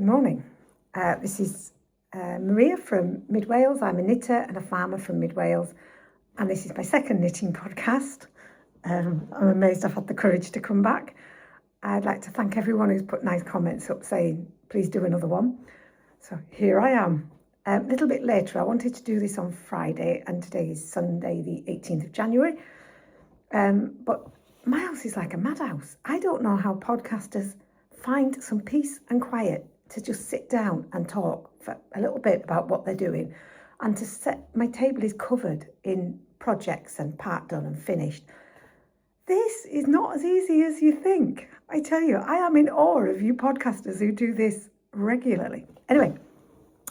morning. This is Maria from Mid Wales. I'm a knitter and a farmer from Mid Wales, and this is my second knitting podcast. I'm amazed I've had the courage to come back. I'd like to thank everyone who's put nice comments up saying, please do another one. So here I am. A little bit later, I wanted to do this on Friday, and today is Sunday, the 18th of January. But my house is like a madhouse. I don't know how podcasters find some peace and quiet to just sit down and talk for a little bit about what they're doing, and to set my table is covered in projects and part done and finished. This is not as easy as you think. I tell you, I am in awe of you podcasters who do this regularly. Anyway,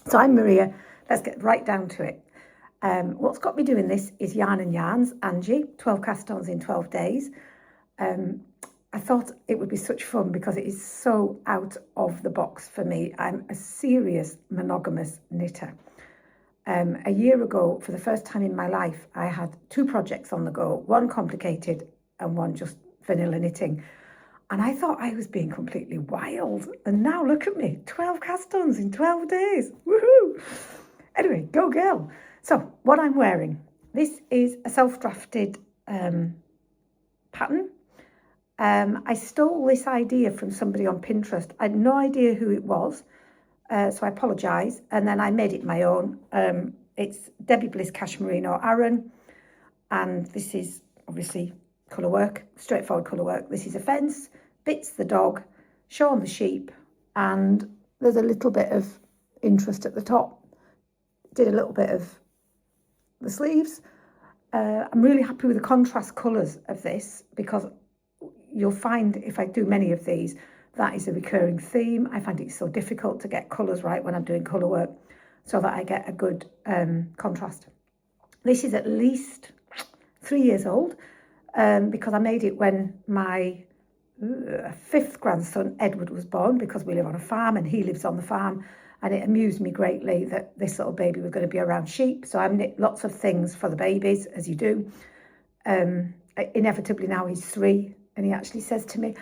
so I'm Maria. Let's get right down to it. What's got me doing this is Yarn and Yarns, Angie, 12 cast-ons in 12 days. I thought it would be such fun because it is so out of the box for me. I'm a serious monogamous knitter. A year ago, for the first time in my life, I had two projects on the go, one complicated and one just vanilla knitting. And I thought I was being completely wild. And now look at me, 12 cast-ons in 12 days. Woohoo! Anyway, go girl. So what I'm wearing, this is a self-drafted pattern. I stole this idea from somebody on Pinterest. I had no idea who it was, so I apologise. And then I made it my own. It's Debbie Bliss Cashmerino Aran, and this is obviously colour work, straightforward colour work. This is a fence, Bits the dog, Sean the sheep, and there's a little bit of interest at the top. Did a little bit of the sleeves. I'm really happy with the contrast colours of this because you'll find if I do many of these, that is a recurring theme. I find it so difficult to get colours right when I'm doing colour work so that I get a good contrast. This is at least 3 years old because I made it when my fifth grandson, Edward, was born, because we live on a farm and he lives on the farm. And it amused me greatly that this little baby was going to be around sheep. So I knit lots of things for the babies, as you do. Inevitably now he's 3. And he actually says to me,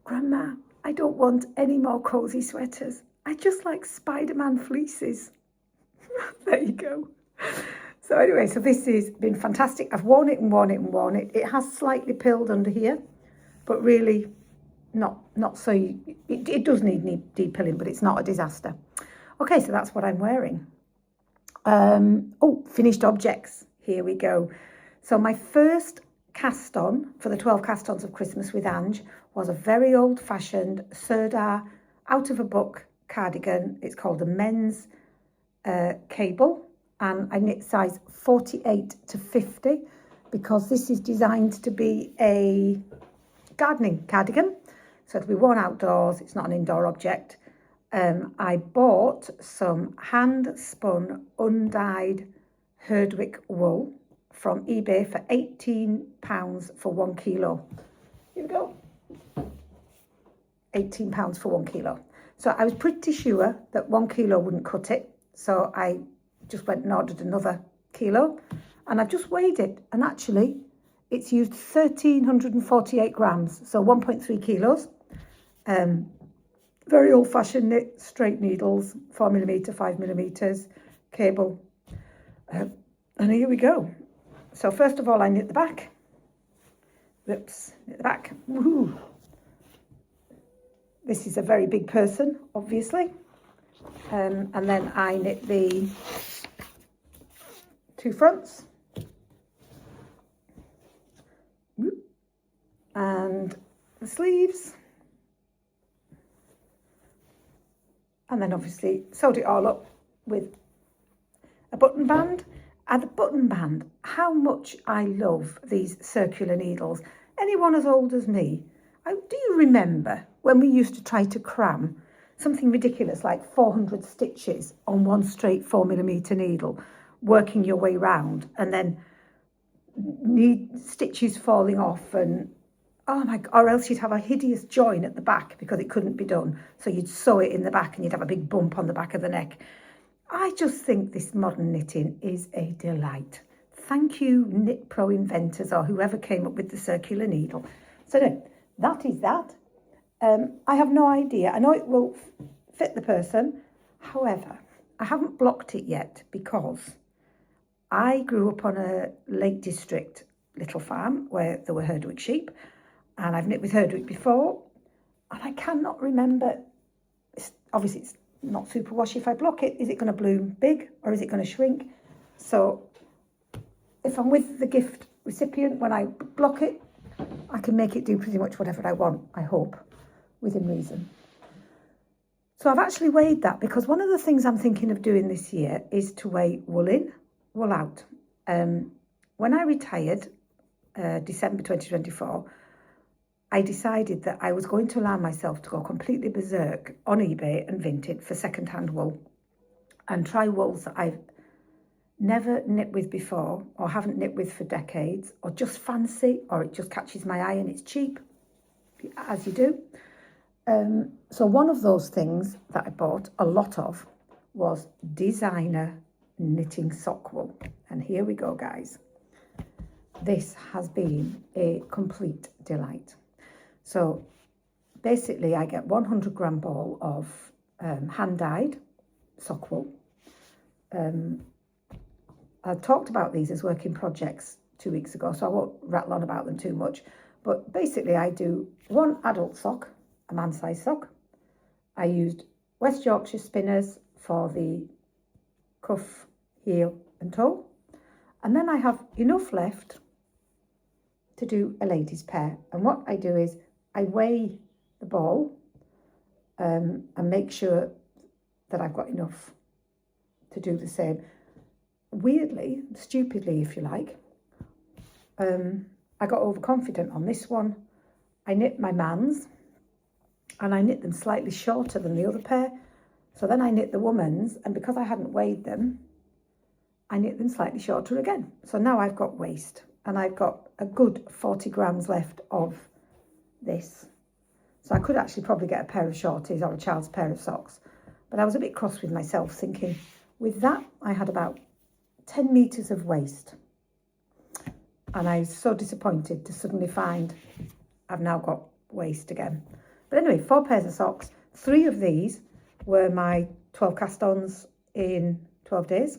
Grandma, I don't want any more cosy sweaters. I just like Spider-Man fleeces. There you go. So anyway, so this has been fantastic. I've worn it and worn it and worn it. It has slightly pilled under here, but really not so. It does need deep pilling, but it's not a disaster. Okay, so that's what I'm wearing. Finished objects. Here we go. So my first cast on for the 12 cast-ons of Christmas with Ange was a very old-fashioned Sirdar out of a book cardigan. It's called a men's cable, and I knit size 48 to 50 because this is designed to be a gardening cardigan, so it'll be worn outdoors. It's not an indoor object. I bought some hand-spun, undyed Herdwick wool from eBay for £18 for 1 kilo. Here we go. £18 for 1 kilo. So I was pretty sure that 1 kilo wouldn't cut it. So I just went and ordered another kilo, and I've just weighed it. And actually, it's used 1,348 grams, so 1.3 kilos. Very old-fashioned knit, straight needles, 4mm, 5mm, cable. And here we go. So first of all, I knit the back. Knit the back. Woohoo! This is a very big person, obviously. And then I knit the two fronts. And the sleeves. And then obviously sewed it all up with a button band. And the button band, how much I love these circular needles. Anyone as old as me, do you remember when we used to try to cram something ridiculous like 400 stitches on one straight 4mm needle, working your way round, and then stitches falling off, and oh my God, or else you'd have a hideous join at the back because it couldn't be done. So you'd sew it in the back and you'd have a big bump on the back of the neck. I just think this modern knitting is a delight. Thank you, Knit Pro inventors, or whoever came up with the circular needle. So no, that is that. I have no idea. I know it will fit the person. However, I haven't blocked it yet because I grew up on a Lake District little farm where there were Herdwick sheep, and I've knit with Herdwick before, and I cannot remember, obviously it's not super washy. If I block it, is it going to bloom big or is it going to shrink? So if I'm with the gift recipient when I block it, I can make it do pretty much whatever I want, I hope, within reason. So I've actually weighed that because one of the things I'm thinking of doing this year is to weigh wool in, wool out. When I retired, December 2024, I decided that I was going to allow myself to go completely berserk on eBay and Vinted for second-hand wool and try wools that I've never knit with before or haven't knit with for decades or just fancy, or it just catches my eye and it's cheap, as you do. So one of those things that I bought a lot of was designer knitting sock wool. And here we go, guys. This has been a complete delight. So basically I get 100 gram ball of hand-dyed sock wool. I talked about these as working projects 2 weeks ago, so I won't rattle on about them too much. But basically I do one adult sock, a man-sized sock. I used West Yorkshire spinners for the cuff, heel and toe. And then I have enough left to do a ladies pair. And what I do is I weigh the ball and make sure that I've got enough to do the same. Weirdly, stupidly if you like, I got overconfident on this one. I knit my man's and I knit them slightly shorter than the other pair. So then I knit the woman's, and because I hadn't weighed them, I knit them slightly shorter again. So now I've got waist and I've got a good 40 grams left of this. So I could actually probably get a pair of shorties or a child's pair of socks. But I was a bit cross with myself thinking, with that, I had about 10 metres of waist. And I was so disappointed to suddenly find I've now got waist again. But anyway, 4 pairs of socks. 3 of these were my 12 cast-ons in 12 days.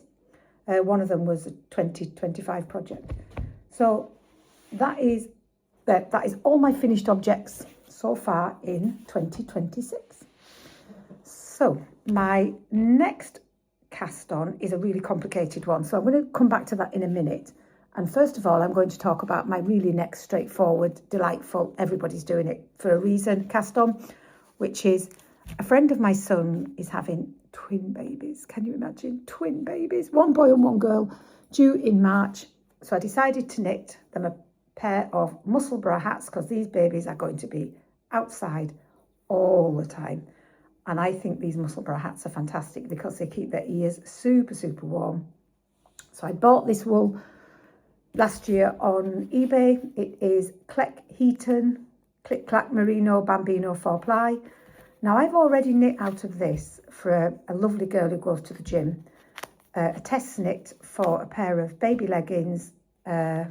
One of them was a 2025 project. So that is all my finished objects so far in 2026. So my next cast on is a really complicated one. So I'm going to come back to that in a minute. And first of all, I'm going to talk about my really next straightforward, delightful, everybody's doing it for a reason cast on, which is a friend of my son is having twin babies. Can you imagine? Twin babies, 1 boy and 1 girl, due in March. So I decided to knit them a pair of Musselburgh hats because these babies are going to be outside all the time. And I think these Musselburgh hats are fantastic because they keep their ears super, super warm. So I bought this wool last year on eBay. It is Clec Heaton, Click Clack Merino Bambino 4-ply. Now I've already knit out of this for a lovely girl who goes to the gym, a test knit for a pair of baby leggings, a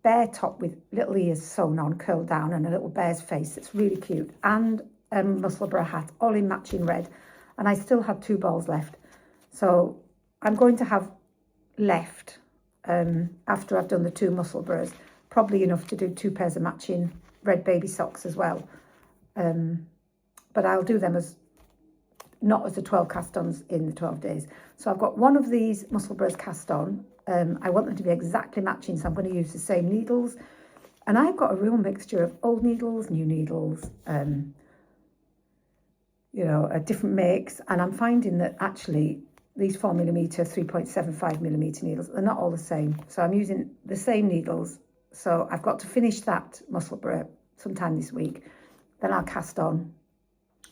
bear top with little ears sewn on, curled down, and a little bear's face. It's really cute. And a Musselburgh hat, all in matching red. And I still had 2 balls left. So I'm going to have left, after I've done the 2 Musselburghs, probably enough to do 2 pairs of matching red baby socks as well. But I'll do them as not as the 12 cast-ons in the 12 days. So I've got one of these Musselburghs cast on. I want them to be exactly matching, so I'm going to use the same needles. And I've got a real mixture of old needles, new needles, different makes. And I'm finding that actually these 4mm, 3.75mm needles, they're not all the same. So I'm using the same needles. So I've got to finish that Musselburgh sometime this week. Then I'll cast on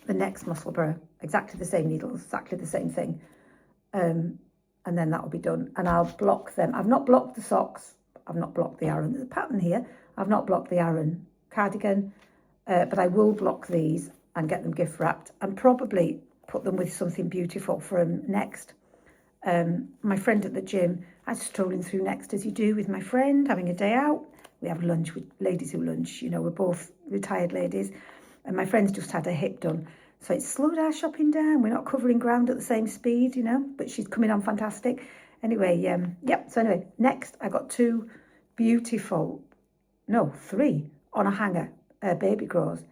the next Musselburgh, exactly the same needles, exactly the same thing. And then that'll be done. And I'll block them. I've not blocked the socks. I've not blocked the Aran. There's a pattern here. I've not blocked the Aran cardigan, but I will block these and get them gift wrapped and probably put them with something beautiful for Next. My friend at the gym, I was strolling through Next as you do with my friend, having a day out. We have lunch with ladies who lunch. We're both retired ladies. And my friend's just had her hip done. So it's slowed our shopping down. We're not covering ground at the same speed, you know, but she's coming on fantastic. Anyway, so anyway, next I got three on a hanger, baby grows.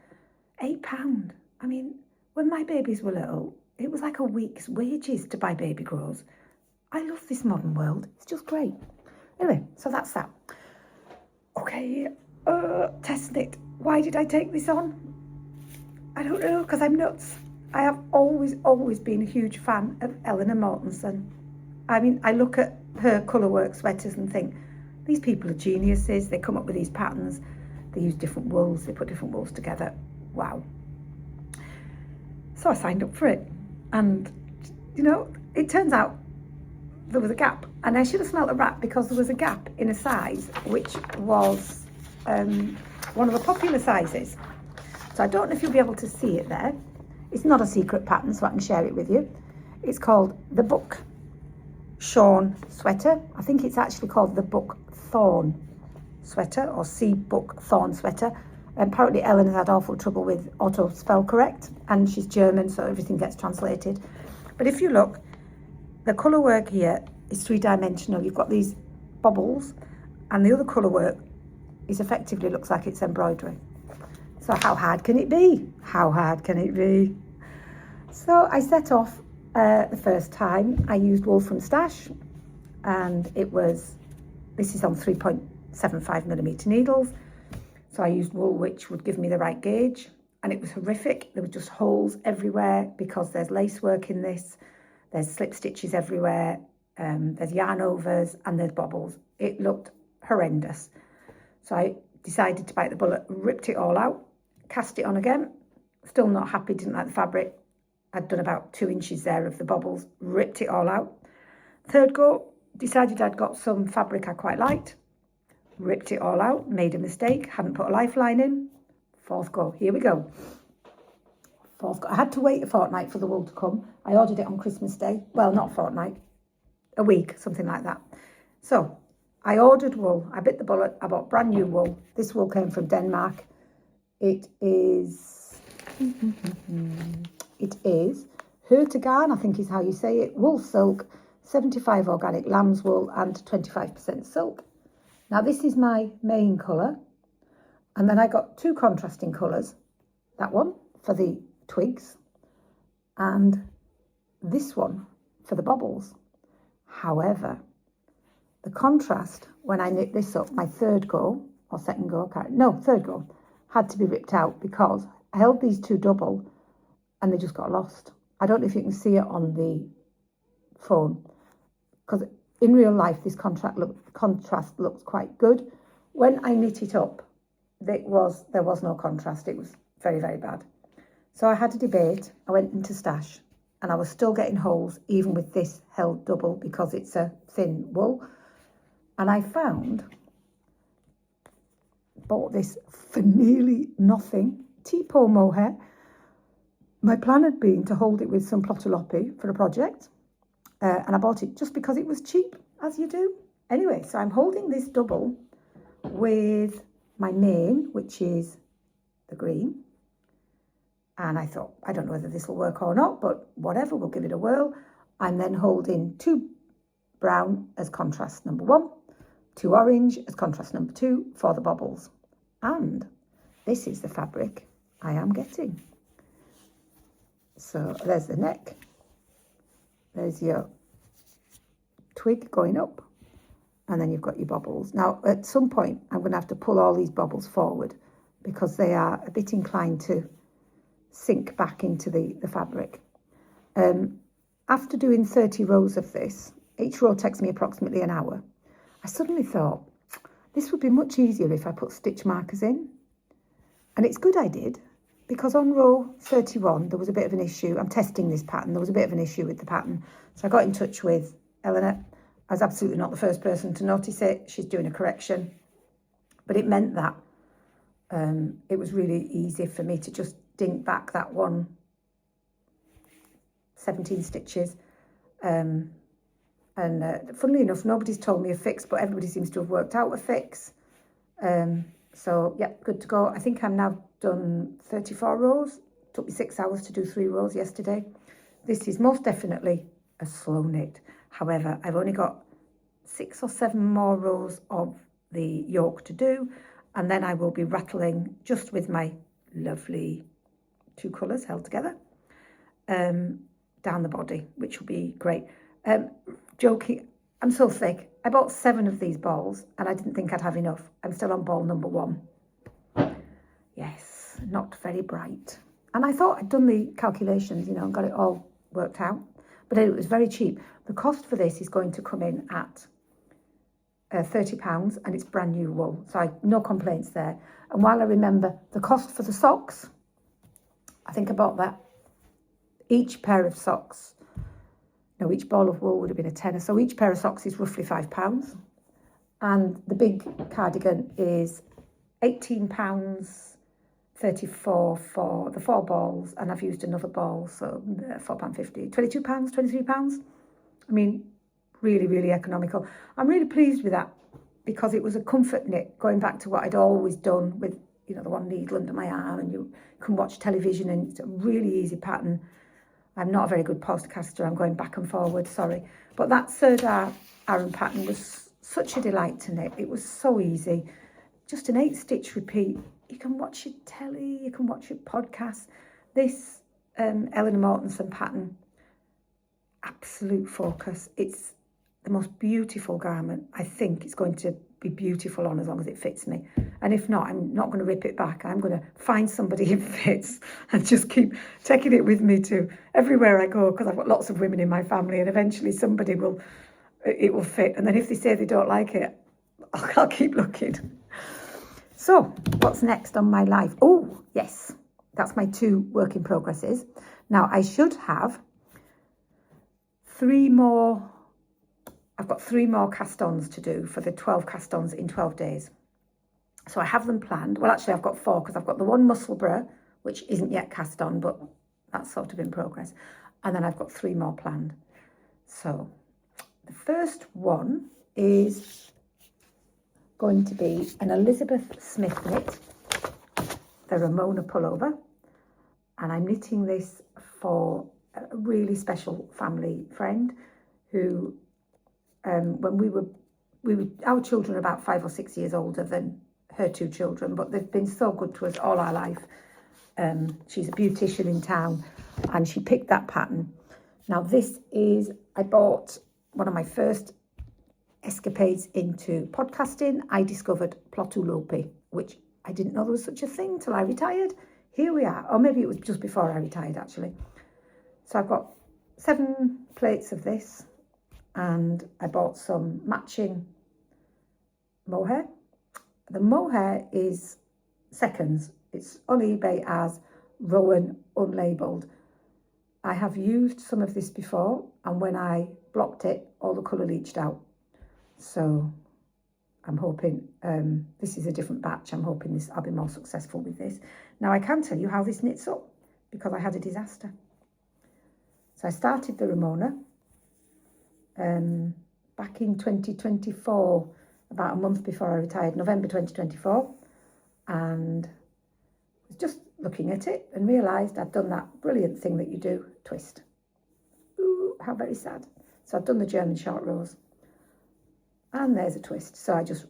£8. I mean, when my babies were little, it was like a week's wages to buy baby grows. I love this modern world. It's just great. Anyway, so that's that. Okay, test knit. Why did I take this on? I don't know, because I'm nuts. I have always been a huge fan of Eleanor Mortensen. I mean, I look at her colourwork sweaters and think, these people are geniuses. They come up with these patterns. They use different wools. They put different wools together. Wow. So I signed up for it. And, you know, it turns out there was a gap. And I should have smelt a rat because there was a gap in a size which was one of the popular sizes. So I don't know if you'll be able to see it there. It's not a secret pattern, so I can share it with you. It's called the Buck Shawn sweater. I think it's actually called the Buck Thorn sweater, or Sea Buck Thorn sweater. Apparently Ellen has had awful trouble with auto spell correct, and she's German, so everything gets translated. But if you look, the colour work here is three-dimensional. You've got these bubbles, and the other colour work is effectively looks like it's embroidery. So how hard can it be? How hard can it be? So I set off the first time. I used wool from Stash, and this is on 3.75mm needles. So I used wool which would give me the right gauge, and it was horrific. There were just holes everywhere because there's lace work in this. There's slip stitches everywhere. There's yarn overs and there's bobbles. It looked horrendous. So I decided to bite the bullet, ripped it all out, cast it on again. Still not happy, didn't like the fabric. I'd done about 2 inches there of the bobbles, ripped it all out. Third go, decided I'd got some fabric I quite liked, ripped it all out, made a mistake, hadn't put a lifeline in. Fourth go, here we go. Fourth go, I had to wait a fortnight for the wool to come. I ordered it on Christmas Day. Well, not a fortnight, a week, something like that. So I ordered wool, I bit the bullet, I bought brand new wool. This wool came from Denmark. It is Hurtigarn, I think is how you say it, wool silk, 75 organic lamb's wool and 25% silk. Now this is my main colour, and then I got 2 contrasting colours, that one for the twigs and this one for the bobbles. However, the contrast, when I knit this up, my third go, had to be ripped out because I held these 2 double and they just got lost. I don't know if you can see it on the phone, because in real life this contrast looks quite good. When I knit it up, there was no contrast. It was very, very bad. So I had a debate. I went into Stash and I was still getting holes even with this held double because it's a thin wool. And I bought this for nearly nothing, Tipo mohair. My plan had been to hold it with some Plotalopi for a project, and I bought it just because it was cheap, as you do. Anyway, so I'm holding this double with my main, which is the green, and I thought, I don't know whether this will work or not, but whatever, we'll give it a whirl. I'm then holding 2 brown as contrast number 1, 2 orange as contrast number 2 for the bobbles. And this is the fabric I am getting. So there's the neck, there's your twig going up, and then you've got your bobbles. Now, at some point, I'm going to have to pull all these bobbles forward because they are a bit inclined to sink back into the fabric. After doing 30 rows of this, each row takes me approximately an hour. I suddenly thought, this would be much easier if I put stitch markers in. And it's good I did, because on row 31, there was a bit of an issue. I'm testing this pattern. There was a bit of an issue with the pattern. So I got in touch with Eleanor. I was absolutely not the first person to notice it. She's doing a correction. But it meant that it was really easy for me to just dink back that 17 stitches. And funnily enough, nobody's told me a fix, but everybody seems to have worked out a fix. So, yeah, good to go. I think I'm now done 34 rows. Took me 6 hours to do 3 rows yesterday. This is most definitely a slow knit. However, I've only got 6 or 7 more rows of the yoke to do, and then I will be rattling just with my lovely 2 colours held together down the body, which will be great. Joking, I'm so thick. I bought 7 of these balls and I didn't think I'd have enough. I'm still on ball number 1. Yes, not very bright. And I thought I'd done the calculations, and got it all worked out. But it was very cheap. The cost for this is going to come in at £30, and it's brand new wool. So no complaints there. And while I remember the cost for the socks, I think I bought that. Each pair of socks, each ball of wool would have been a tenner. So each pair of socks is roughly £5. And the big cardigan is £18.34 for the 4 balls. And I've used another ball, so £4.50. £22, £23. I mean, really, really economical. I'm really pleased with that because it was a comfort knit, going back to what I'd always done with, the one needle under my arm, and you can watch television, and it's a really easy pattern. I'm not a very good podcaster. I'm going back and forward, sorry. But that Sirdar Aran pattern was such a delight to knit. It was so easy. Just an 8-stitch repeat. You can watch your telly, you can watch your podcast. This Eleanor Mortensen pattern, absolute focus. It's the most beautiful garment. I think it's going to be beautiful on as long as it fits me. And if not, I'm not going to rip it back. I'm going to find somebody it fits and just keep taking it with me to everywhere I go, because I've got lots of women in my family, and eventually it will fit. And then if they say they don't like it, I'll keep looking. So what's next on my life? Oh, yes, that's my 2 work in progresses. Now I should have 3 more. I've got 3 more cast-ons to do for the 12 cast-ons in 12 days. So I have them planned. Well, actually, I've got 4, because I've got the one Musselburgh, which isn't yet cast on, but that's sort of in progress. And then I've got 3 more planned. So the first one is going to be an Elizabeth Smith knit, the Ramona pullover. And I'm knitting this for a really special family friend who, when our children are about 5 or 6 years older than her 2 children, but they've been so good to us all our life. She's a beautician in town, and she picked that pattern. Now I bought one of my first escapades into podcasting. I discovered Plotulopi, which I didn't know there was such a thing till I retired. Here we are, or maybe it was just before I retired actually. So I've got 7 plates of this, and I bought some matching mohair. The mohair is seconds. It's on eBay as Rowan unlabelled. I have used some of this before, and when I blocked it, all the colour leached out. So I'm hoping this is a different batch. I'm hoping I'll be more successful with this. Now I can tell you how this knits up, because I had a disaster. So I started the Ramona back in 2024, about a month before I retired, November 2024, and was just looking at it and realised I'd done that brilliant thing that you do, twist. Ooh, how very sad. So I've done the German short rows, and there's a twist. So I just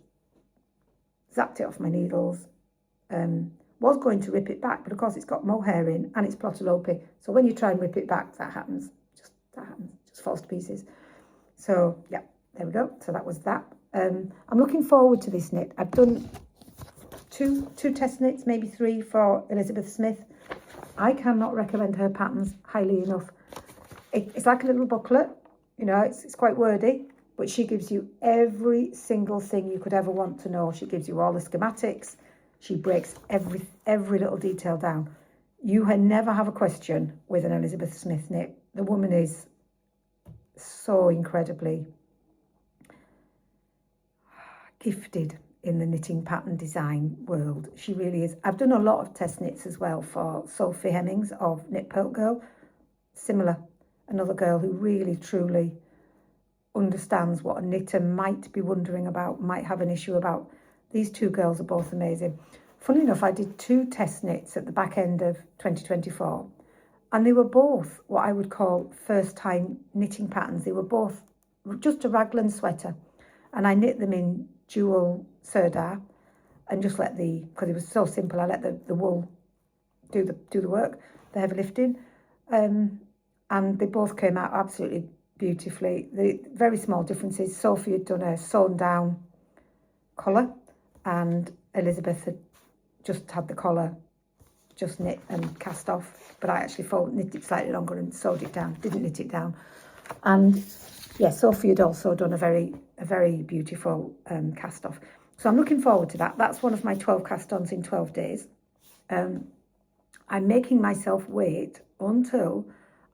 zapped it off my needles. Was going to rip it back, but of course it's got mohair in and it's Plotulopi. So when you try and rip it back, that happens. Just falls to pieces. So yeah, there we go. So that was that. I'm looking forward to this knit. I've done two test knits, maybe 3 for Elizabeth Smith. I cannot recommend her patterns highly enough. It's like a little booklet, it's quite wordy, but she gives you every single thing you could ever want to know. She gives you all the schematics. She breaks every little detail down. You never have a question with an Elizabeth Smith knit. The woman is so incredibly gifted in the knitting pattern design world. She really is. I've done a lot of test knits as well for Sophie Hemmings of Knit Pelt Girl. Similar, another girl who really truly understands what a knitter might be wondering about, might have an issue about. These 2 girls are both amazing. funny enough, I did 2 test knits at the back end of 2024, and they were both what I would call first time knitting patterns. They were both just a raglan sweater, and I knit them in dual Sirdar and just let because it was so simple, I let the wool do the work, the heavy lifting, and they both came out absolutely beautifully. The very small differences. Sophie had done a sewn down collar, and Elizabeth had just had the collar just knit and cast off, but I actually knit it slightly longer and sewed it down, didn't knit it down. And yeah, Sophie had also done a very beautiful cast off. So I'm looking forward to that. That's one of my 12 cast-ons in 12 days. I'm making myself wait until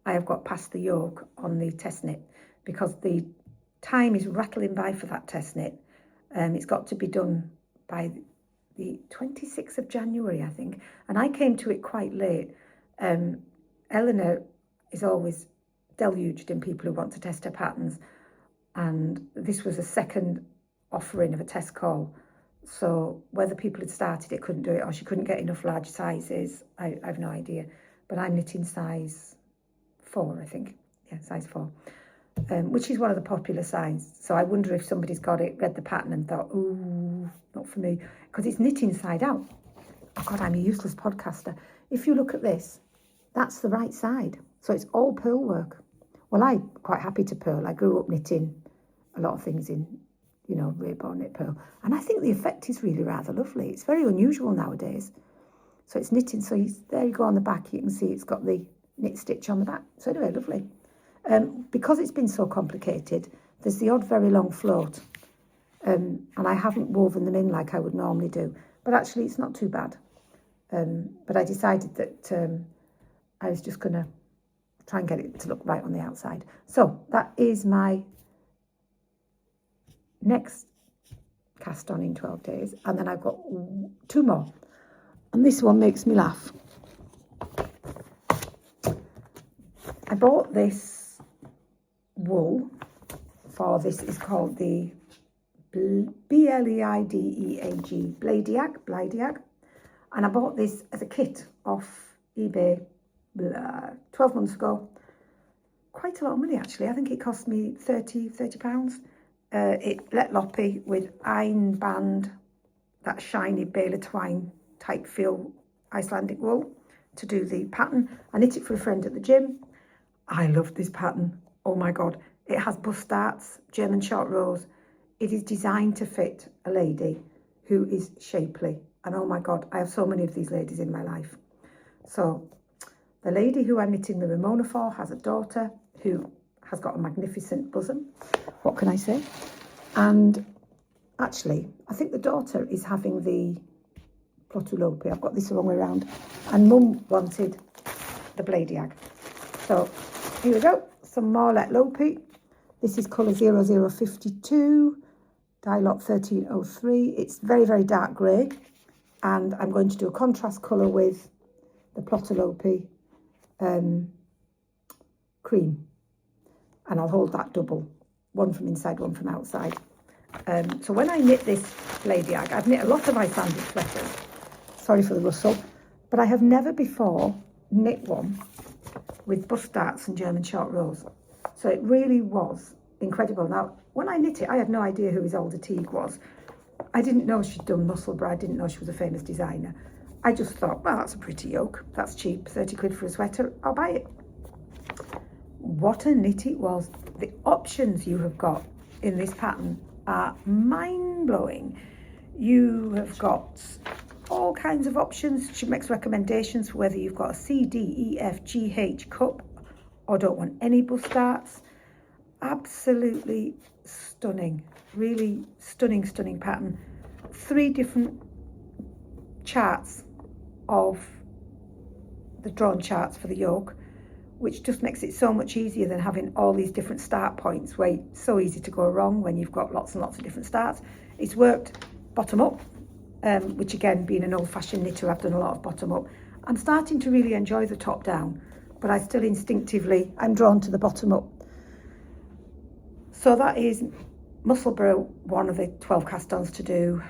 I have got past the yoke on the test knit, because the time is rattling by for that test knit. It's got to be done by the 26th of January, I think. And I came to it quite late. Eleanor is always deluged in people who want to test her patterns. And this was a second offering of a test call. So whether people had started it, couldn't do it, or she couldn't get enough large sizes, I have no idea. But I'm knitting size 4, I think. Yeah, size 4. Which is one of the popular sizes. So I wonder if somebody's got it, read the pattern and thought, ooh, not for me. Because it's knit inside out. Oh God, I'm a useless podcaster. If you look at this, that's the right side. So it's all purl work. Well, I'm quite happy to purl. I grew up knitting a lot of things in, rainbow knit purl. And I think the effect is really rather lovely. It's very unusual nowadays. So it's knitting. So there you go on the back. You can see it's got the knit stitch on the back. So anyway, lovely. Because it's been so complicated, there's the odd very long float, and I haven't woven them in like I would normally do, but actually it's not too bad. But I decided that I was just going to try and get it to look right on the outside. So that is my next cast on in 12 days, and then I've got 2 more, and this one makes me laugh. I bought this wool for this, is called the Bleideag, Bleideag, and I bought this as a kit off eBay 12 months ago. Quite a lot of money actually. I think it cost me £30. It let loppy with Ein Band, that shiny Bela twine type feel Icelandic wool to do the pattern. I knit it for a friend at the gym. I love this pattern. Oh my God. It has bust darts, German short rows. It is designed to fit a lady who is shapely. And oh my God, I have so many of these ladies in my life. So the lady who I'm knitting the Ramona for has a daughter who has got a magnificent bosom. What can I say? And actually, I think the daughter is having the Plotulopi. I've got this the wrong way around. And Mum wanted the Bleideag. So here we go. Some more Let Lopi. This is colour 0052, dye lot 1303. It's very, very dark grey. And I'm going to do a contrast colour with the Plotulopi cream. And I'll hold that double, one from inside, one from outside. So when I knit this Bleideag, I've knit a lot of Icelandic sweaters. Sorry for the rustle. But I have never before knit one with bust darts and German short rows. So it really was incredible. Now, when I knit it, I had no idea who Isolde Teague was. I didn't know she'd done Musselburgh. I didn't know she was a famous designer. I just thought, well, that's a pretty yoke. That's cheap, 30 quid for a sweater. I'll buy it. What a knit it was. The options you have got in this pattern are mind-blowing. You have got all kinds of options. She makes recommendations for whether you've got a C, D, E, F, G, H cup or don't want any bust darts. Absolutely stunning. Really stunning, stunning pattern. 3 different charts of the drawn charts for the yoke, which just makes it so much easier than having all these different start points where it's so easy to go wrong when you've got lots and lots of different starts. It's worked bottom up, which again, being an old-fashioned knitter, I've done a lot of bottom up. I'm starting to really enjoy the top down, but I still instinctively, I'm drawn to the bottom up. So that is Musselburgh, one of the 12 cast-ons to do,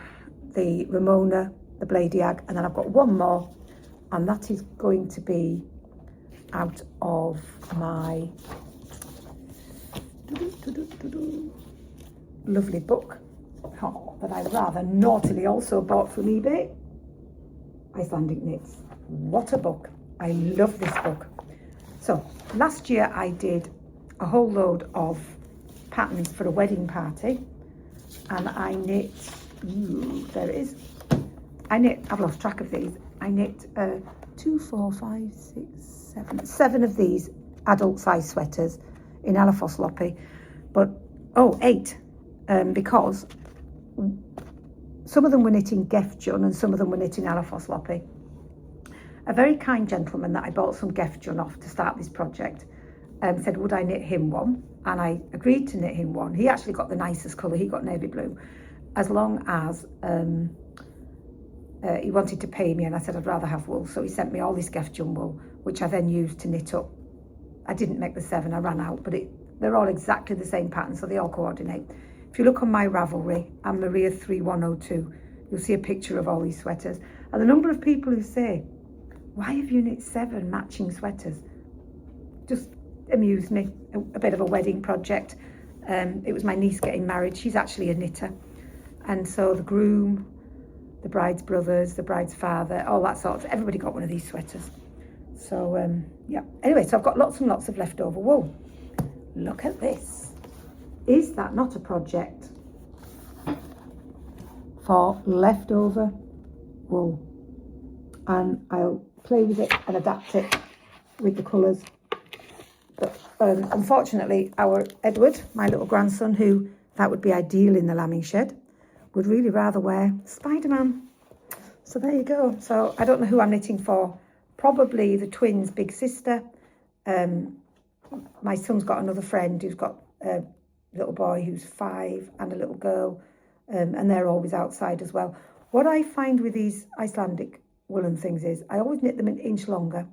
the Ramona, the Bladiag, and then I've got one more, and that is going to be out of my lovely book that I rather naughtily also bought from eBay. Icelandic Knits. What a book. I love this book. So last year I did a whole load of patterns for a wedding party, and I knit, there it is. I've lost track of these. I knit 2, 4, 5, 6, 7 of these adult size sweaters in Alafoss Loppy, but 8, because some of them were knitting Gefjun and some of them were knitting Alafoss Loppy. A very kind gentleman that I bought some Gefjun off to start this project said would I knit him one, and I agreed to knit him one. He actually got the nicest colour, he got navy blue, as long as he wanted to pay me, and I said I'd rather have wool. So he sent me all this Gefjun wool, which I then used to knit up. I didn't make the 7, I ran out, but they're all exactly the same pattern, so they all coordinate. If you look on my Ravelry, I'm Maria 3102, you'll see a picture of all these sweaters. And the number of people who say, why have you knit 7 matching sweaters? Just amused me, a bit of a wedding project. It was my niece getting married, she's actually a knitter. And so the groom, the bride's brothers, the bride's father, all that sort of, everybody got one of these sweaters. So yeah, anyway, so I've got lots and lots of leftover wool. Look at this. Is that not a project for leftover wool? And I'll play with it and adapt it with the colours. But unfortunately, our Edward, my little grandson, who that would be ideal in the lambing shed, would really rather wear Spider-Man. So there you go. So I don't know who I'm knitting for. Probably the twins' big sister. My son's got another friend who's got a little boy who's 5 and a little girl, and they're always outside as well. What I find with these Icelandic woolen things is I always knit them an inch longer,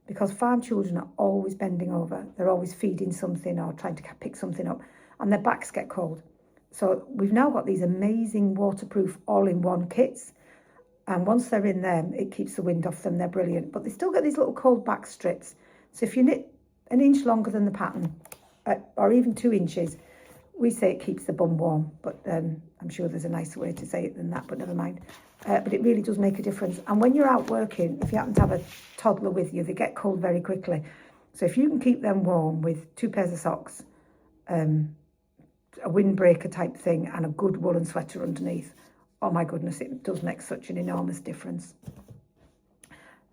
because farm children are always bending over. They're always feeding something or trying to pick something up, and their backs get cold. So we've now got these amazing waterproof all-in-one kits, and once they're in them, it keeps the wind off them. They're brilliant, but they still get these little cold back strips. So if you knit an inch longer than the pattern, or even 2 inches, we say it keeps the bum warm, but I'm sure there's a nicer way to say it than that, but never mind. But it really does make a difference. And when you're out working, if you happen to have a toddler with you, they get cold very quickly. So if you can keep them warm with 2 pairs of socks, a windbreaker type thing, and a good woolen sweater underneath, oh my goodness, it does make such an enormous difference.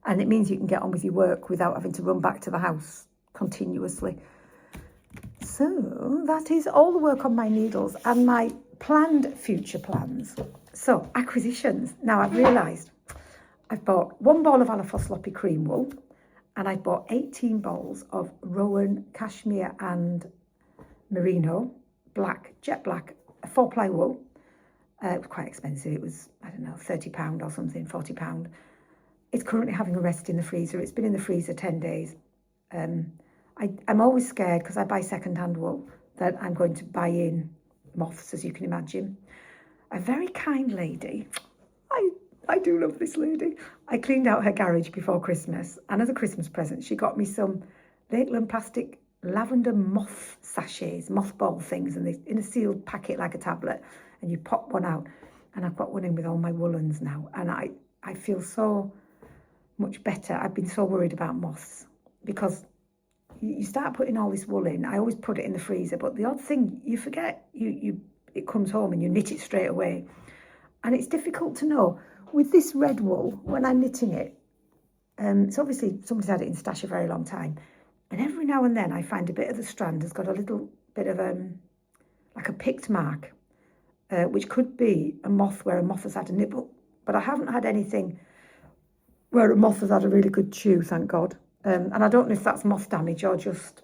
And it means you can get on with your work without having to run back to the house continuously. So that is all the work on my needles and my planned future plans. So acquisitions. Now I've realised I've bought 1 ball of Alafoss Loppy cream wool, and I've bought 18 balls of Rowan cashmere and merino black, jet black, 4-ply wool. It was quite expensive. It was, I don't know, £30 or something, £40. It's currently having a rest in the freezer. It's been in the freezer 10 days. I'm always scared, because I buy second-hand wool, that I'm going to buy in moths, as you can imagine. A very kind lady, I do love this lady. I cleaned out her garage before Christmas, and as a Christmas present, she got me some Lakeland plastic lavender moth sachets, mothball things, and they in a sealed packet like a tablet, and you pop one out. And I've got one in with all my woolens now, and I feel so much better. I've been so worried about moths, because you start putting all this wool in. I always put it in the freezer, but the odd thing, you forget, it comes home and you knit it straight away. And it's difficult to know. With this red wool, when I'm knitting it, it's obviously somebody's had it in stash a very long time. And every now and then I find a bit of the strand has got a little bit of like a picked mark, which could be a moth, where a moth has had a nibble. But I haven't had anything where a moth has had a really good chew, thank God. And I don't know if that's moth damage or just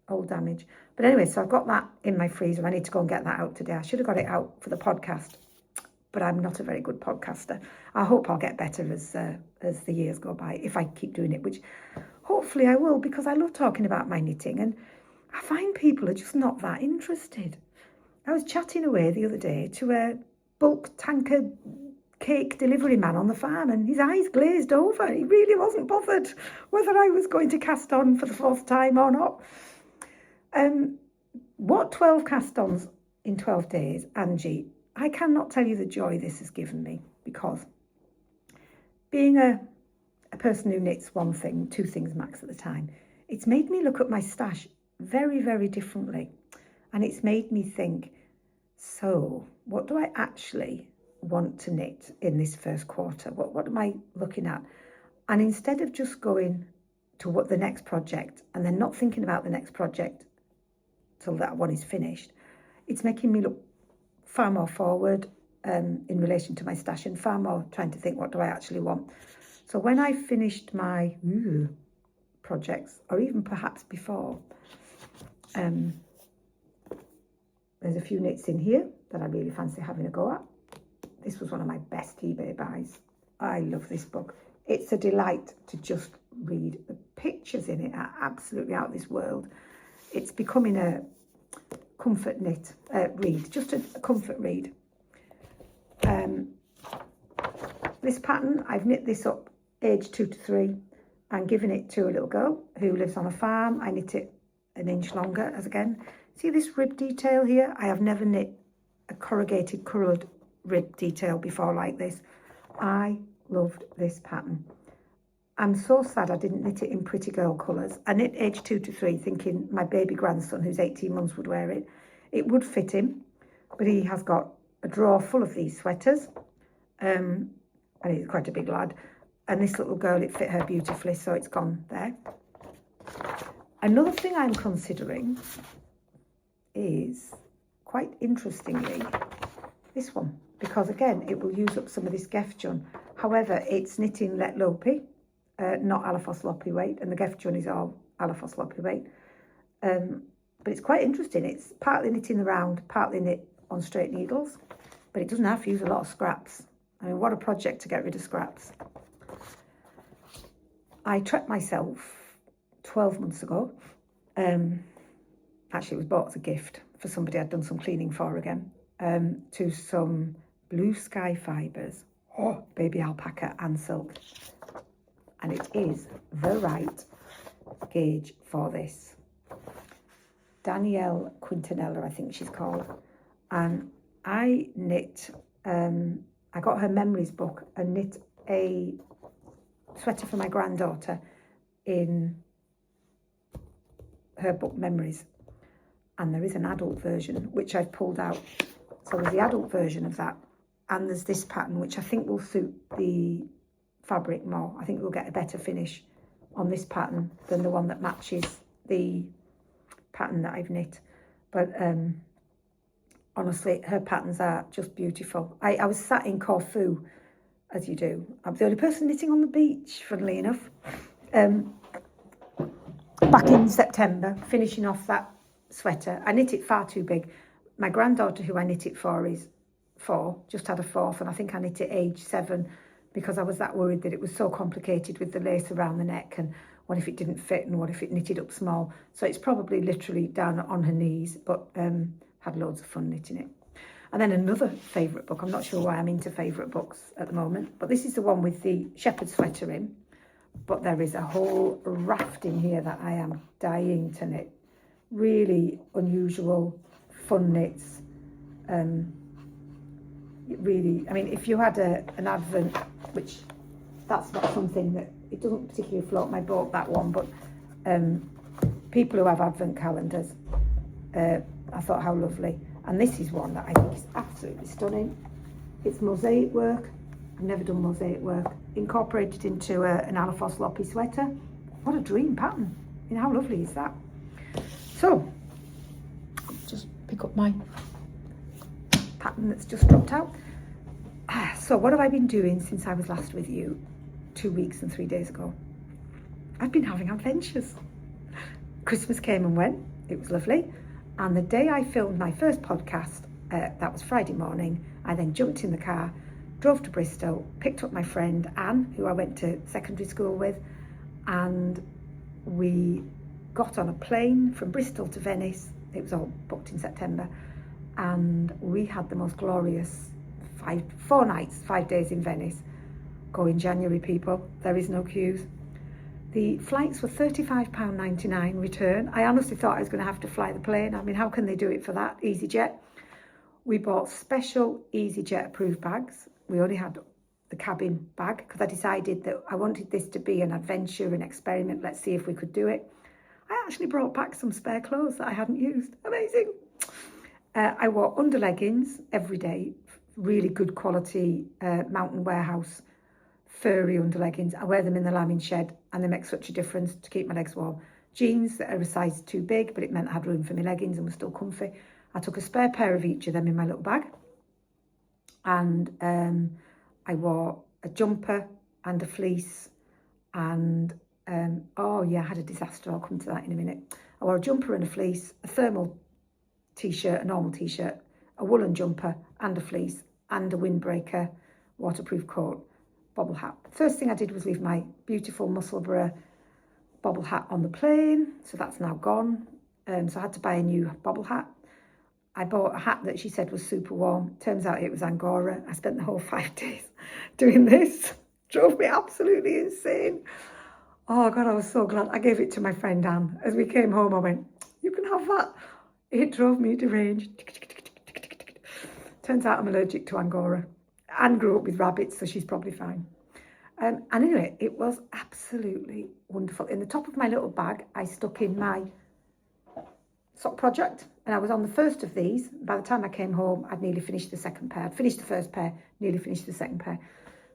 old damage. But anyway, so I've got that in my freezer. I need to go and get that out today. I should have got it out for the podcast, but I'm not a very good podcaster. I hope I'll get better as the years go by, if I keep doing it, which hopefully I will, because I love talking about my knitting, and I find people are just not that interested. I was chatting away the other day to a bulk tanker cake delivery man on the farm, and his eyes glazed over. He really wasn't bothered whether I was going to cast on for the 4th time or not. What 12 cast-ons in 12 days, Angie, I cannot tell you the joy this has given me, because being a person who knits one thing, 2 things max at the time, it's made me look at my stash very, very differently. And it's made me think, so what do I actually want to knit in this first quarter? What am I looking at? And instead of just going to what the next project and then not thinking about the next project till that one is finished, it's making me look far more forward in relation to my stash, and far more trying to think, what do I actually want? So when I finished my projects, or even perhaps before, there's a few knits in here that I really fancy having a go at. This was one of my best eBay buys. I love this book. It's a delight to just read. The pictures in it are absolutely out of this world. It's becoming a comfort knit read, just a comfort read. This pattern, I've knit this up age 2 to 3 and given it to a little girl who lives on a farm. I knit it an inch longer, as again. See this rib detail here? I have never knit a corrugated coloured rib detail before like this. I loved this pattern. I'm so sad I didn't knit it in pretty girl colours. I knit age 2 to 3 thinking my baby grandson, who's 18 months, would wear it. It would fit him, but he has got a drawer full of these sweaters. And he's quite a big lad. And this little girl, it fit her beautifully, so it's gone there. Another thing I'm considering is, quite interestingly, this one, because again, it will use up some of this Gefjon. However, it's knitting Let Lopi, not Alaphos Lopi weight, and the Gefjon is all Alaphos Lopi weight. But it's quite interesting. It's partly knitting the round, partly knit on straight needles, but it doesn't have to use a lot of scraps. I mean, what a project to get rid of scraps. I treated myself 12 months ago. Actually, it was bought as a gift for somebody I'd done some cleaning for again, to some Blue Sky fibres, baby alpaca and silk. And it is the right gauge for this. Danielle Quintanilla, I think she's called. And I knit, I got her memories book and knit a sweater for my granddaughter in her book Memories. And there is an adult version, which I've pulled out. So there's the adult version of that. And there's this pattern, which I think will suit the fabric more. I think we'll get a better finish on this pattern than the one that matches the pattern that I've knit. But honestly, her patterns are just beautiful. I was sat in Corfu, as you do. I'm the only person knitting on the beach, funnily enough. Back in September, finishing off that sweater. I knit it far too big. My granddaughter, who I knit it for, is 4, just had a 4th, and I think I knit it age 7 because I was that worried that it was so complicated with the lace around the neck, and what if it didn't fit, and what if it knitted up small. So it's probably literally down on her knees, but had loads of fun knitting it. And then another favourite book, I'm not sure why I'm into favourite books at the moment, but this is the one with the shepherd sweater in. But there is a whole raft in here that I am dying to knit. Really unusual, fun knits. Really, I mean, if you had an advent, which that's not something that, it doesn't particularly float my boat, that one, but people who have advent calendars, I thought how lovely. And this is one that I think is absolutely stunning. It's mosaic work. I've never done mosaic work. Incorporated into an Alaphos Lopi sweater. What a dream pattern. I mean, how lovely is that? So, just pick up my pattern that's just dropped out. So what have I been doing since I was last with you 2 weeks and 3 days ago? I've been having adventures. Christmas came and went. It was lovely. And the day I filmed my first podcast, that was Friday morning, I then jumped in the car, drove to Bristol, picked up my friend Anne, who I went to secondary school with, and we got on a plane from Bristol to Venice. It was all booked in September, and we had the most glorious 4 nights, 5 days in Venice. Go in January, people. There is no queues. The flights were £35.99 return. I honestly thought I was going to have to fly the plane. I mean, how can they do it for that? EasyJet. We bought special EasyJet approved bags. We only had the cabin bag because I decided that I wanted this to be an adventure, an experiment. Let's see if we could do it. I actually brought back some spare clothes that I hadn't used. Amazing. I wore underleggings every day, really good quality Mountain Warehouse furry underleggings. I wear them in the lambing shed and they make such a difference to keep my legs warm. Jeans that are a size too big, but it meant I had room for my leggings and were still comfy. I took a spare pair of each of them in my little bag. And I wore a jumper and a fleece and, oh yeah, I had a disaster. I'll come to that in a minute. I wore a jumper and a fleece, a thermal t-shirt, a normal t-shirt, a woolen jumper and a fleece and a windbreaker waterproof coat, bobble hat. First thing I did was leave my beautiful Musselburgh bobble hat on the plane, so that's now gone. So I had to buy a new bobble hat. I bought a hat that she said was super warm. Turns out it was Angora. I spent the whole 5 days doing this. Drove me absolutely insane. Oh God, I was so glad. I gave it to my friend Anne. As we came home, I went, you can have that. It drove me deranged. Turns out I'm allergic to Angora. Anne grew up with rabbits, so she's probably fine. And anyway, it was absolutely wonderful. In the top of my little bag, I stuck in my sock project, and I was on the first of these. By the time I came home, I'd nearly finished the second pair. I'd finished the first pair, nearly finished the second pair.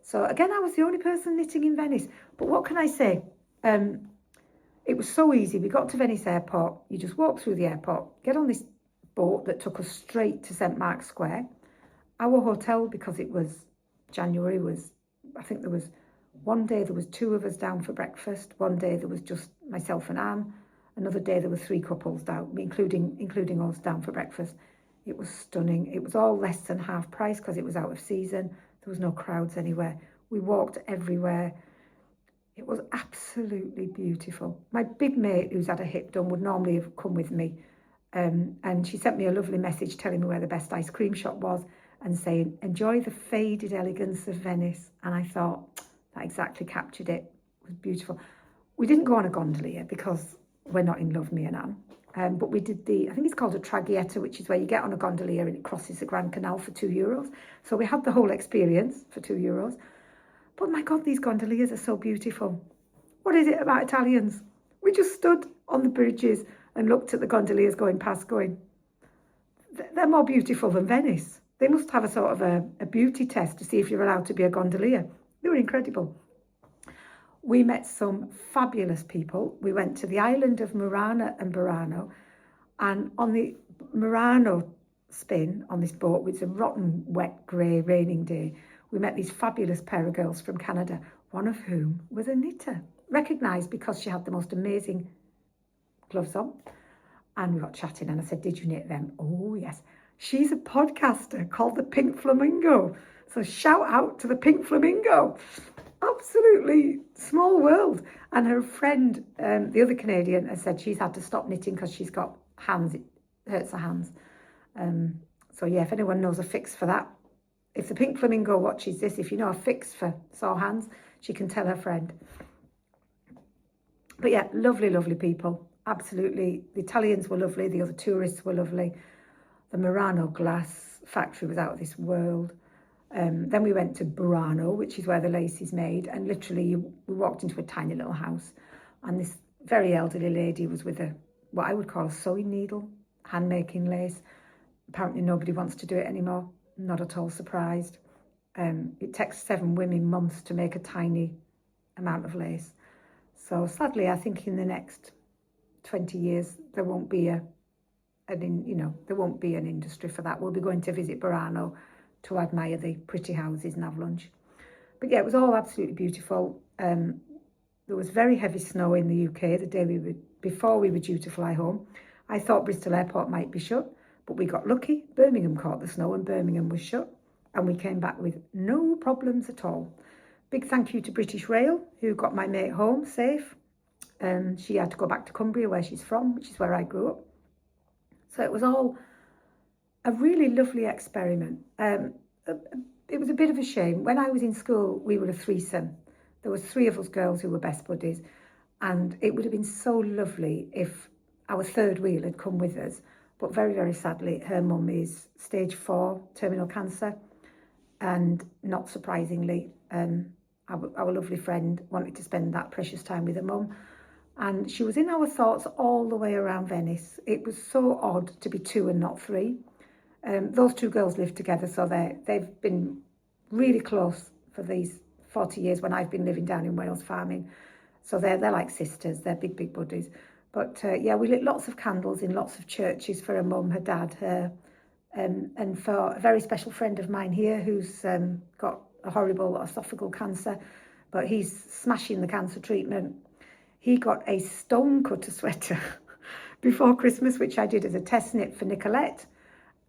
So again, I was the only person knitting in Venice. But what can I say? It was so easy. We got to Venice Airport. You just walk through the airport, get on this boat that took us straight to St. Mark's Square. Our hotel, because it was January, I think there was one day there was 2 of us down for breakfast. One day there was just myself and Anne. Another day there were 3 couples down, including us, down for breakfast. It was stunning. It was all less than half price because it was out of season. There was no crowds anywhere. We walked everywhere. It was absolutely beautiful. My big mate, who's had a hip done, would normally have come with me. And she sent me a lovely message telling me where the best ice cream shop was and saying, enjoy the faded elegance of Venice. And I thought, that exactly captured it. It was beautiful. We didn't go on a gondolier because we're not in love, me and Anne. But we did I think it's called a traghetto, which is where you get on a gondolier and it crosses the Grand Canal for €2. So we had the whole experience for €2. But my God, these gondoliers are so beautiful. What is it about Italians? We just stood on the bridges and looked at the gondoliers going past, going, they're more beautiful than Venice. They must have a sort of a beauty test to see if you're allowed to be a gondolier. They were incredible. We met some fabulous people. We went to the island of Murano and Burano, and on the Murano spin on this boat, which was a rotten, wet, grey, raining day, we met these fabulous pair of girls from Canada, one of whom was a knitter, recognised because she had the most amazing gloves on. And we got chatting and I said, did you knit them? Oh, yes. She's a podcaster called the Pink Flamingo. So shout out to the Pink Flamingo. Absolutely small world. And her friend, the other Canadian, has said she's had to stop knitting because she's got hands, it hurts her hands. So yeah, if anyone knows a fix for that, if the Pink Flamingo watches this, if you know a fix for sore hands, she can tell her friend. But yeah, lovely, lovely people. Absolutely. The Italians were lovely. The other tourists were lovely. The Murano glass factory was out of this world. Then we went to Burano, which is where the lace is made. And literally, we walked into a tiny little house. And this very elderly lady was with what I would call a sewing needle, hand-making lace. Apparently, nobody wants to do it anymore. Not at all surprised. It takes 7 women months to make a tiny amount of lace. So sadly, I think in the next 20 years, there won't be there won't be an industry for that. We'll be going to visit Burano to admire the pretty houses in Avlanche. But yeah, it was all absolutely beautiful. There was very heavy snow in the UK the day before we were due to fly home. I thought Bristol Airport might be shut, but we got lucky. Birmingham caught the snow and Birmingham was shut. And we came back with no problems at all. Big thank you to British Rail, who got my mate home safe. She had to go back to Cumbria, where she's from, which is where I grew up. So it was all a really lovely experiment. it was a bit of a shame. When I was in school, we were a threesome. There was 3 of us girls who were best buddies, and it would have been so lovely if our third wheel had come with us. But very, very sadly, her mum is stage 4 terminal cancer, and not surprisingly, our lovely friend wanted to spend that precious time with her mum, and she was in our thoughts all the way around Venice. It was so odd to be 2 and not 3. Those 2 girls lived together, so they've been really close for these 40 years when I've been living down in Wales farming. So they're like sisters, they're big, big buddies. But yeah, we lit lots of candles in lots of churches for her mum, her dad, her, and for a very special friend of mine here who's got a horrible esophageal cancer, but he's smashing the cancer treatment. He got a stone cutter sweater before Christmas, which I did as a test knit for Nicolette.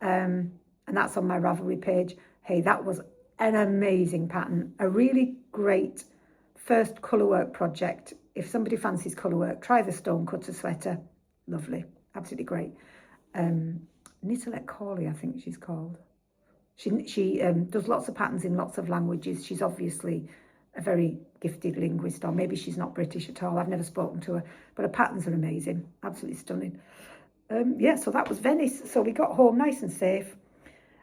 And that's on my Ravelry page. Hey, that was an amazing pattern, a really great first colour work project. If somebody fancies colour work, try the stone cutter sweater. Lovely, absolutely great. Nicolette Corley, I think she's called. She does lots of patterns in lots of languages. She's obviously a very gifted linguist, or maybe she's not British at all. I've never spoken to her, but her patterns are amazing, absolutely stunning. Yeah, so that was Venice. So we got home nice and safe.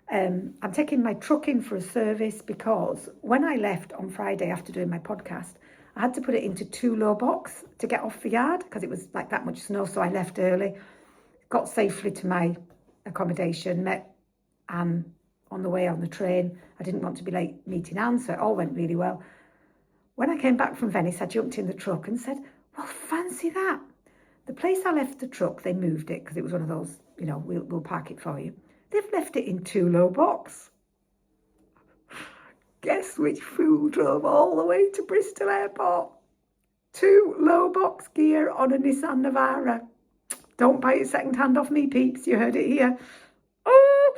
I'm taking my truck in for a service because when I left on Friday after doing my podcast, I had to put it into 2 low box to get off the yard because it was like that much snow. So I left early, got safely to my accommodation, met Anne on the way on the train. I didn't want to be late meeting Anne, so it all went really well. When I came back from Venice, I jumped in the truck and said, well, fancy that. The place I left the truck, they moved it because it was one of those, you know, we'll park it for you. They've left it in 2 low box. Guess which fool drove all the way to Bristol Airport? 2 low box gear on a Nissan Navara. Don't buy it second hand off me, peeps. You heard it here. Oh!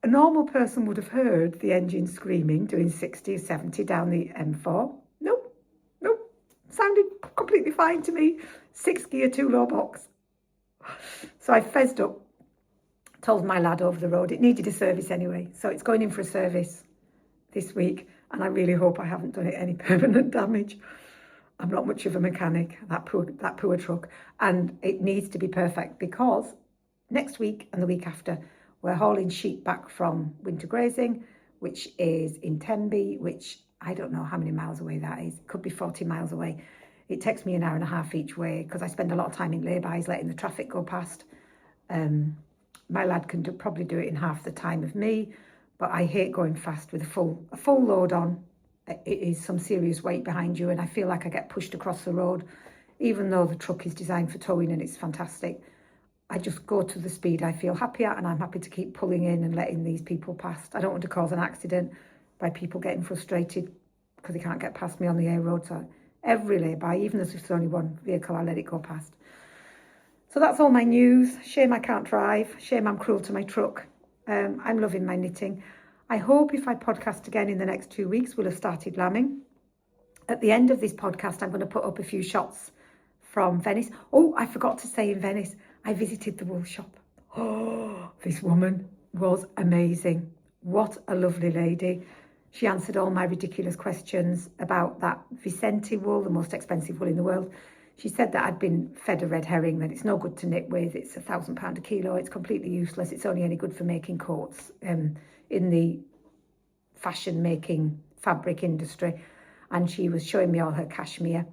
A normal person would have heard the engine screaming, doing 60 or 70 down the M4. Nope. Sounded completely fine to me. 6 gear, 2 low box. So I fezzed up, told my lad over the road it needed a service anyway. So it's going in for a service this week, and I really hope I haven't done it any permanent damage. I'm not much of a mechanic, that poor truck, and it needs to be perfect because next week and the week after we're hauling sheep back from winter grazing, which is in Tenby, which I don't know how many miles away that is. It could be 40 miles away. It takes me an hour and a half each way because I spend a lot of time in lay-bys letting the traffic go past. My lad can probably do it in half the time of me, but I hate going fast with a full load on. It is some serious weight behind you, and I feel like I get pushed across the road, even though the truck is designed for towing and it's fantastic. I just go to the speed I feel happy at, and I'm happy to keep pulling in and letting these people past. I don't want to cause an accident by people getting frustrated because they can't get past me on the A road. So every lay-by, even if there's only one vehicle, I let it go past. So that's all my news. Shame I can't drive. Shame I'm cruel to my truck. I'm loving my knitting. I hope if I podcast again in the next 2 weeks, we'll have started lambing. At the end of this podcast, I'm going to put up a few shots from Venice. Oh, I forgot to say in Venice, I visited the wool shop. Oh, this woman was amazing. What a lovely lady. She answered all my ridiculous questions about that Vicente wool, the most expensive wool in the world. She said that I'd been fed a red herring, that it's no good to knit with. It's £1,000 a kilo. It's completely useless. It's only any good for making coats in the fashion making fabric industry. And she was showing me all her cashmere.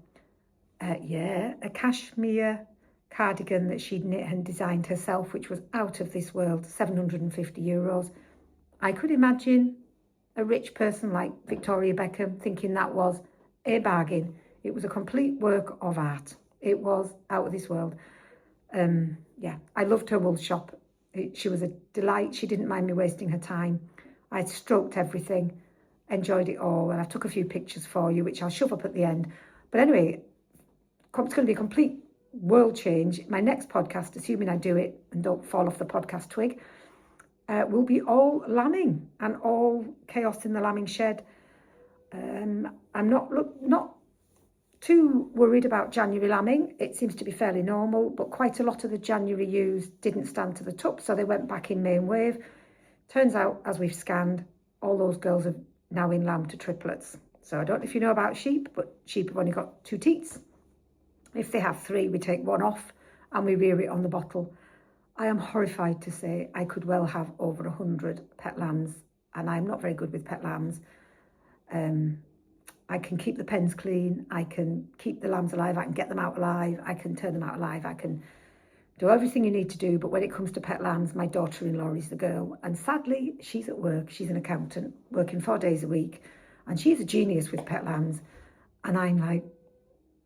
A cashmere cardigan that she'd knit and designed herself, which was out of this world, €750. I could imagine a rich person like Victoria Beckham thinking that was a bargain. It was a complete work of art. It was out of this world. I loved her wool shop. She was a delight. She didn't mind me wasting her time. I stroked everything, enjoyed it all, and I took a few pictures for you, which I'll shove up at the end. But anyway, it's going to be a complete world change. My next podcast, assuming I do it and don't fall off the podcast twig, will be all lambing and all chaos in the lambing shed. I'm not too worried about January lambing. It seems to be fairly normal, but quite a lot of the January ewes didn't stand to the tup, so they went back in main wave. Turns out, as we've scanned, all those girls are now in lamb to triplets. So I don't know if you know about sheep, but sheep have only got 2 teats. If they have 3, we take 1 off and we rear it on the bottle. I am horrified to say I could well have over 100 pet lambs, and I'm not very good with pet lambs. I can keep the pens clean, I can keep the lambs alive, I can get them out alive, I can turn them out alive, I can do everything you need to do. But when it comes to pet lambs, my daughter-in-law is the girl. And sadly, she's at work, she's an accountant, working 4 days a week, and she's a genius with pet lambs. And I'm like,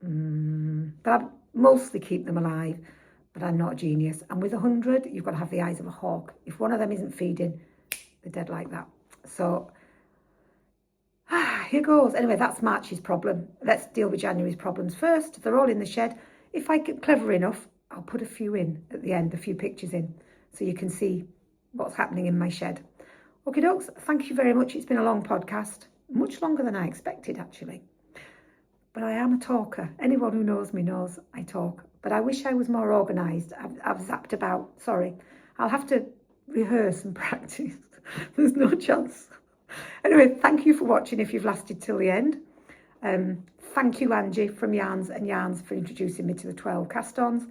but I mostly keep them alive, but I'm not a genius. And with 100, you've got to have the eyes of a hawk. If one of them isn't feeding, they're dead like that. So here goes. Anyway, that's March's problem. Let's deal with January's problems first. They're all in the shed. If I get clever enough, I'll put a few in at the end, a few pictures in, so you can see what's happening in my shed. Okay, dokes, thank you very much. It's been a long podcast, much longer than I expected, actually. But I am a talker. Anyone who knows me knows I talk. But I wish I was more organised. I've zapped about. Sorry. I'll have to rehearse and practice. There's no chance. Anyway, thank you for watching if you've lasted till the end. Thank you, Angie, from Yarns and Yarns, for introducing me to the 12 cast-ons.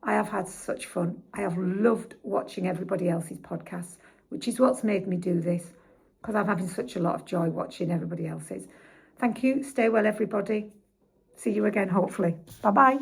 I have had such fun. I have loved watching everybody else's podcasts, which is what's made me do this, because I'm having such a lot of joy watching everybody else's. Thank you. Stay well, everybody. See you again, hopefully. Bye-bye.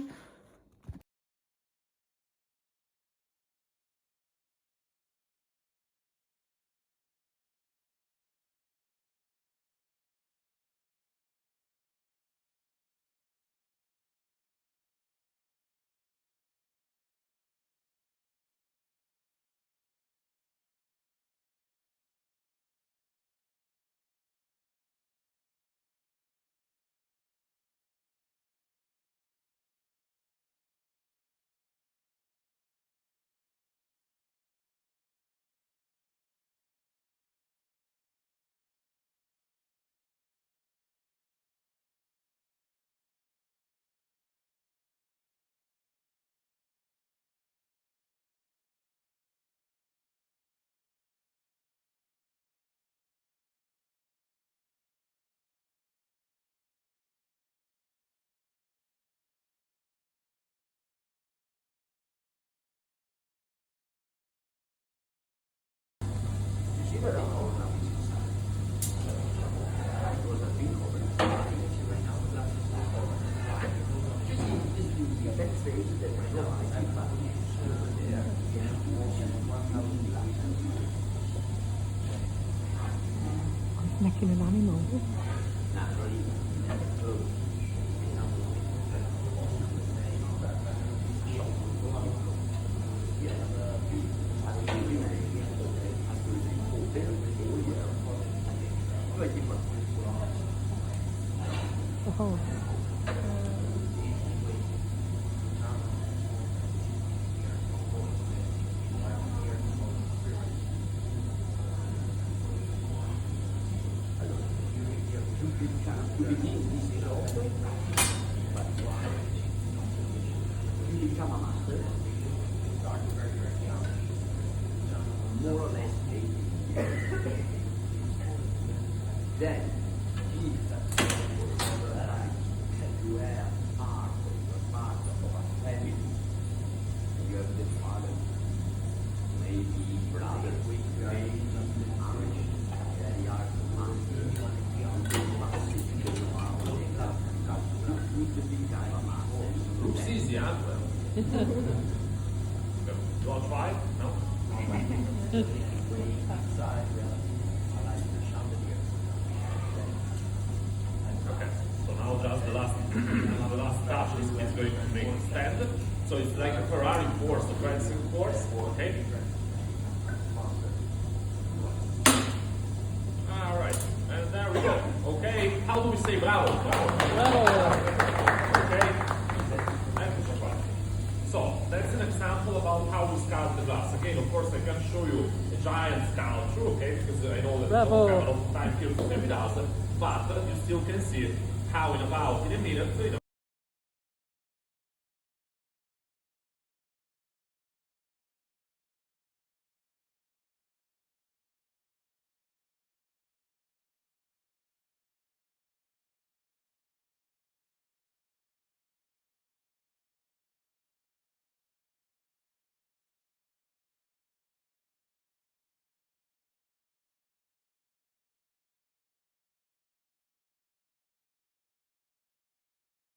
Necking an animal. Oh. More or less then you have part of a family. You have the father, maybe brother, maybe Looks easy, huh? You want to try? No? Okay, so now just the last touch is going to make a stand. So it's like a Ferrari course, a racing course, okay? Alright, and there we go. Okay, how do we say bravo? Okay? So, that's an example about how we scout the glass. Again, of course, I can show you a giant scout through, okay? Because I know that we don't have a lot of time here to have it out, but you still can see how in a minute,